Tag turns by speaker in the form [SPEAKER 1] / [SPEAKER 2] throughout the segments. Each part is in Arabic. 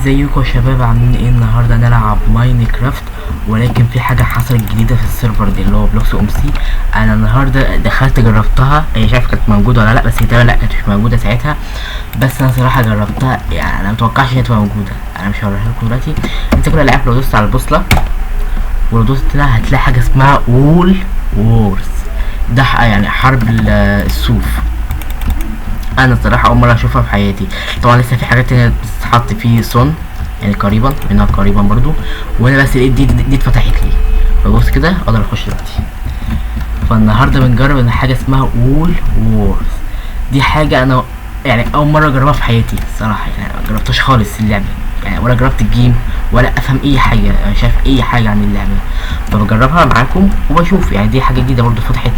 [SPEAKER 1] ازيكم يا شباب، عاملين ايه؟ النهارده هنلعب ماينكرافت، ولكن في حاجه حصلت جديده في السيرفر دي اللي هو بلوكس ام سي. انا النهارده دخلت جربتها، هي مش عارف كانت موجوده ولا لا، بس هي تقريبا لا كانت مش موجوده ساعتها. بس انا صراحه جربتها، يعني انا متوقعش هي تبقى موجوده. انا مش هوريها لكم دلوقتي. انت كل لعب لو دوست على البوصله ولو دوست هنا هتلاقي حاجه اسمها وول وورز، ده يعني حرب السوف. انا الصراحه اول مره اشوفها في حياتي. طبعا لسه في حاجات تانية بتتحط فيه صن، يعني قريبا منها قريبا برضو. وانا بس لقيت دي اتفتحت لي، فبص كده اقدر اخش دلوقتي. فالنهارده بنجرب ان حاجه اسمها وول وورز. دي حاجه انا يعني اول مره اجربها في حياتي الصراحه، يعني ما جربتهاش خالص اللعبه، يعني ولا جربت الجيم ولا افهم اي حاجه، انا شايف اي حاجه عن اللعبه. فبجربها معاكم وبشوف، يعني دي حاجه جديده برضو فتحت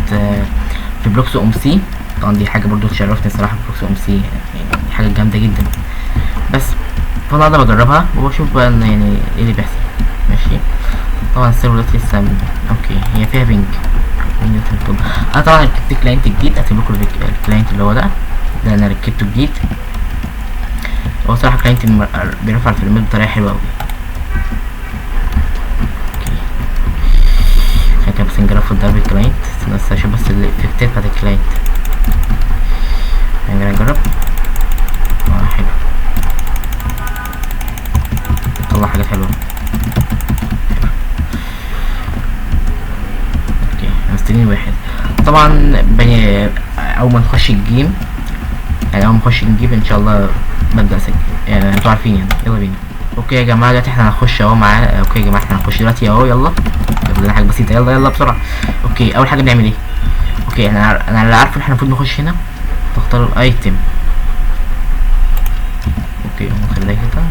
[SPEAKER 1] في بلوكس ام سي. طبعا دي حاجه برضو تشرفني الصراحه في بلوكس ام سي، يعني دي حاجه جامده جدا. بس فانا اقدر بجربها وبشوف بقى ان يعني ايه اللي بيحصل. ماشي. طبعا السيرفر دلوقتي لسه اوكي، هي فيها بينج. انا طبعا ركبت كلاينت جديد، هسيب لكم الكلاينت اللي هو ده انا ركبته جديد. هو صراحه كلاينت بيرفع الفريمات بطريقه حلوه قوي. اوكي كده بس نجرب في ضرب الكلاينت، بس اشوف بس الافكتات بتاعت الكلاينت. نجرب. حلو، طلع حاجات حلوه. اوكي مستنيين واحد. طبعا اول ما نخش الجيم، يعني اول ما نخش الجيم ان شاء الله ببدا اسجل، يعني انتوا عارفين يعني. يلا بينا. اوكي يا جماعه دلوقتي احنا هنخش اهو معاه. اوكي يا جماعه احنا هنخش دلوقتي اهو، يلا يلا حاجه بسيطه، يلا يلا بسرعه. اوكي اول حاجه بنعمل ايه؟ اوكي انا اللي عارفه ان احنا المفروض نخش هنا، تختار الايتم. اوكي نخليها كده،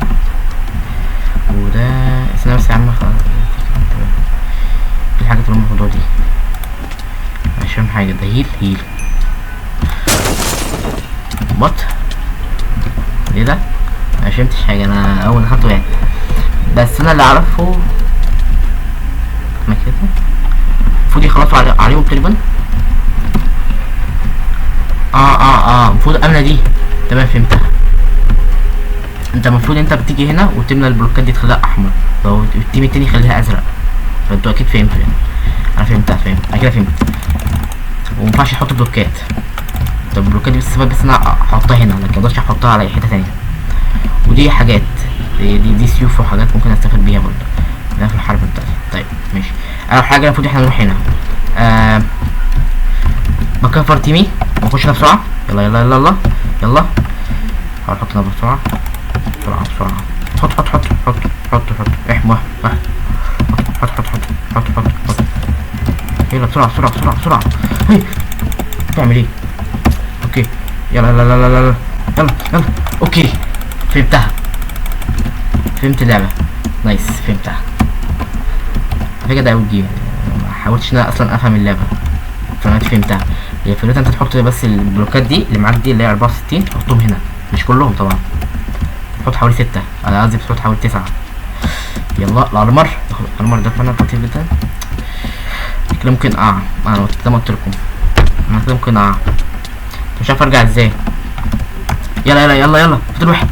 [SPEAKER 1] وده استنى بس يا عم خلاص. في حاجه في الموضوع دي مش فاهم حاجه. ده هيل بط ايه ده؟ انا مفهمتش حاجه، انا اول ما دخلت يعني. بس انا اللي اعرفه انا كده المفروض يخلصوا عليهم تقريبا. المفروض امنه دي. تمام فهمتها. انت المفروض انت بتيجي هنا وتملى البلوكات دي تخليها احمر، والتيم التاني يخليها ازرق. فانتوا اكيد فهمتوا يعني. انا فهمت انا كده فهمت. ومينفعش احط بلوكات. طب البلوكات دي بس انا احطها هنا، لكن مقدرش احطها على اي حته تانيه. ودي حاجات دي سيوف وحاجات ممكن استفاد بيها برضه هنا في الحرب بتاعتي. طيب ماشي. اول حاجه المفروض احنا نروح هنا مكان تيمي ونخش هنا بسرعه. يلا يلا يلا يلا يلا. حاول احط هنا بسرعه بسرعه بسرعه. حط احمى حط. يلا بسرعه بسرعه بسرعه بسرعه. هي بتعمل ايه؟ اوكي يلا يلا يلا يلا يلا يلا. اوكي فهمتها، فهمت اللعبه. نايس فهمتها. فكرة ده اول جيم، ما حاولتش ان انا اصلا افهم اللعبه، فانا فهمتها. هي فكرتها انت تحط بس البلوكات دي اللي معاك دي اللي هي 64 تحطهم هنا، مش كلهم طبعا. تحط حوالي 6، انا قصدي بتحط حوالي 9. يلا الارمر ده فعلا خطير جدا. كده ممكن انا زي ما قلت لكم انا كده ممكن مش عارف ارجع ازاي. يلا يلا يلا يلا فضل واحد.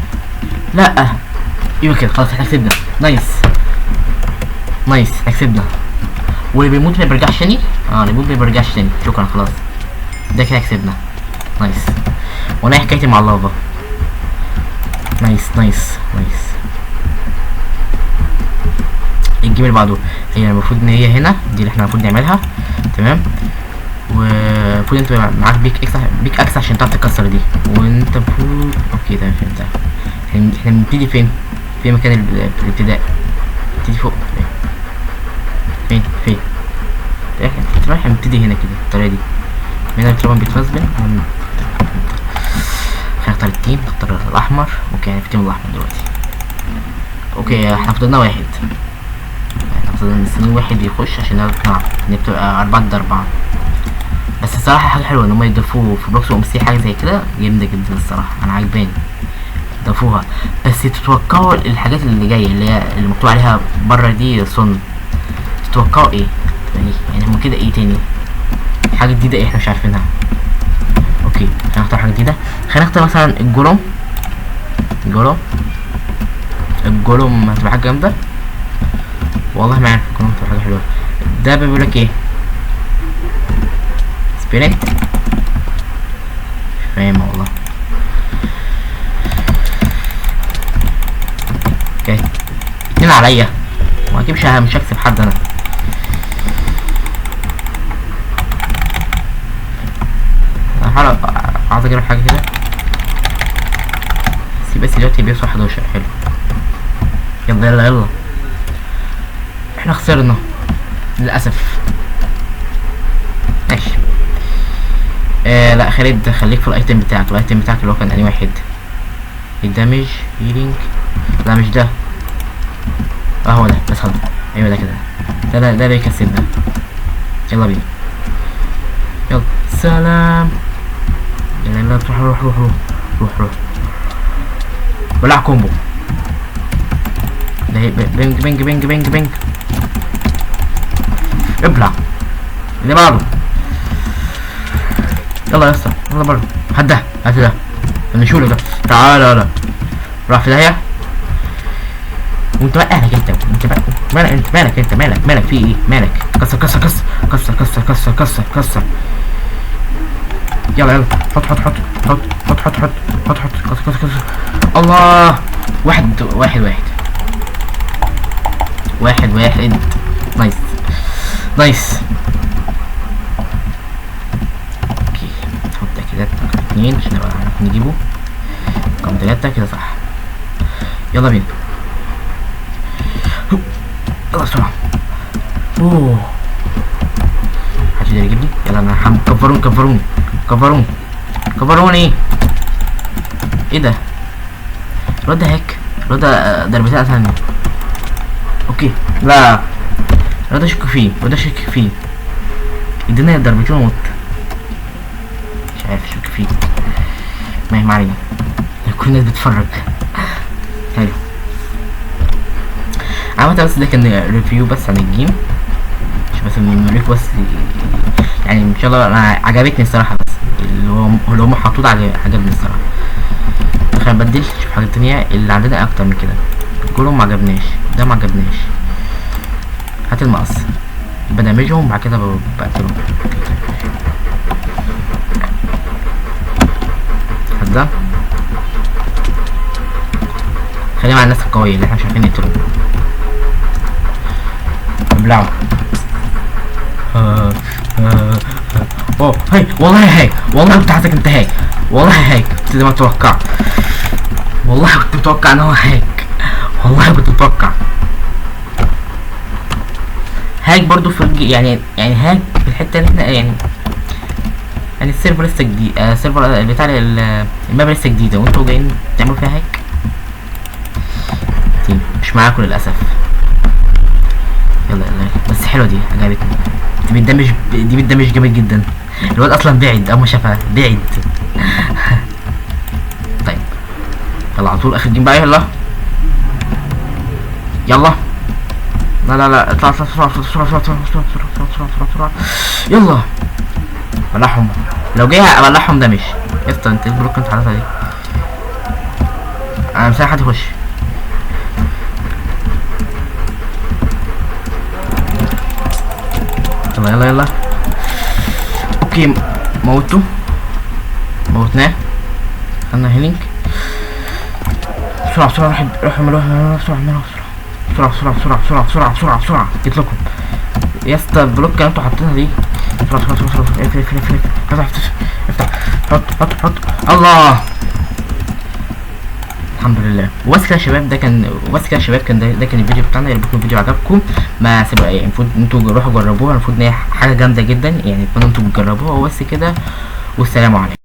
[SPEAKER 1] لا ايوه كده خلاص احنا كسبنا. نايس احنا كسبنا. واللي بيموت ما بيرجعش تاني. اللي بيموت ما بيرجعش تاني. شكرا خلاص ده كده كسبنا. نايس. وانا حكايتي مع اللافا. نايس. الجيم اللي بعده هي المفروض ان هي هنا دي اللي احنا المفروض نعملها. تمام. ومفروض انت معاك بيك اكس عشان تعرف تكسر دي. وانت المفروض اوكي تمام فهمتها. احنا بنبتدي فين؟ في مكان الابتداء. نبتدي فوق. فين احنا نبتدي هنا كده بالطريقه دي. هنا طبعا بيترسبن. نختار التيم، نختار الاحمر. اوكي يعني في التيم الاحمر دلوقتي. اوكي احنا فضلنا واحد، مستنيين واحد يخش عشان نلعب. بتبقى 4-4. بس الصراحه حاجه حلوه ان هم يضيفوا في بلوكس ام سي حاجه زي كده جامده جدا الصراحه، انا عاجباني ضافوها. بس تتوقعوا الحاجات اللي جايه اللي مكتوب عليها بره دي صن، تتوقعوا ايه؟ يعني هم كده ايه تاني؟ حاجه جديده ايه احنا مش عارفينها. اوكي خلينا نختار حاجه جديده. خلينا نختار مثلا الجولوم. الجولوم هتبقى حاجه جامده. والله ما عارف الجولوم هتبقى حاجه حلوه. ده بيقول لك ايه؟ سبيريت مش فاهم والله. اوكي 2 عليا واكيد مش هكسب حد انا. هحاول عايز اجرب حاجه كده بس دلوقتي بيوصل 11. حلو يلا يلا يلا. احنا خسرنا للاسف. ماشي. لا خالد خليك في الايتم بتاعك. الايتم بتاعك اللي هو كان انهي واحد؟ الدمج هيلينج. لا مش ده. هو ده بس هذا. ايوه ده كده. ده بيكسبنا. يلا بينا. يلا سلام. يلا يلا روح روح روح روح روح روح. بلع كومبو. ده بينج بينج بينج بينج بينج. ابلع اللي بعده. يلا يا اسطى يلا بره. هات ده هات ده نشوله ده. تعالى يلا. راح في داهيه. وانت بقى اهلك انت بقى مالك في ايه؟ مالك؟ كسر كسر كسر كسر كسر كسر كسر كسر. يلا يلا حط حط حط حط حط حط حط حط حط كسر كسر كسر. الله. واحد واحد واحد واحد واحد. نايس نايس. اوكي نحط كده 2 عشان نبقى نعرف نجيبه. رقم 3 كده صح. يلا بينا. يلا بسرعة. اوه محدش يقدر يجيبني. يلا انا كفروني. ايه ده؟ الواد ده هيك. الواد ده ضربتين قتلني. اوكي لا الواد ده شك فيه. ادينا ضربتين وموت. مش عارف شك فيه. ما علينا. كل الناس بتتفرج. حلو. عملت بس ده كان ريفيو بس عن الجيم. مش بس بنوريكوا بس يعني ان شاء الله. انا عجبتني الصراحه. بس اللي هم حطوه عجبني الصراحه. خلينا نبدل نشوف حاجه تانية. اللي عندنا اكتر من كده. كلهم ما عجبناش. ده ما عجبناش. هات المقص بدمجهم بعد كده بقتلهم. هات ده. خلينا مع الناس القويه اللي احنا مش عارفين نقتلهم. ابلعوا. اوه هاي والله كنت حاسسك انت هاي. والله كنت زي ما اتوقع. والله كنت متوقع ان هو والله كنت متوقع. برضو في يعني هاك في الحته اللي احنا يعني السيرفر لسه جديد. السيرفر بتاع الماب لسه جديده وانتوا جايين تعملوا فيها هاك. مش معاكم للاسف. يلا بس حلوه دي عجبتني. دي بتدمج جامد جدا. الواد اصلا بعد اول ما شافها بعد. طيب يلا على طول اخر جيم بقى. يلا لا اطلع بسرعه. يلا بلعهم. لو جاي ابلعهم ده. مش يا اسطى انت البلوك انت حاططها دي. انا مش حد يخش. يلا اوكي موتناه. خدنا هيلينج. بسرعة روح اعملوها بسرعة. جيت لكم يا اسطى. البلوك اللي انتوا حاطينها دي. بسرعة افتح حط. الله الحمد لله. وبس كده يا شباب. ده كان الفيديو بتاعنا. يا رب يكون الفيديو عجبكم. ما سيبقى يعني المفروض انتوا روحوا جربوها. المفروض ان هي حاجه جامده جدا يعني. اتمنى انتوا تجربوها. وبس كده والسلام عليكم.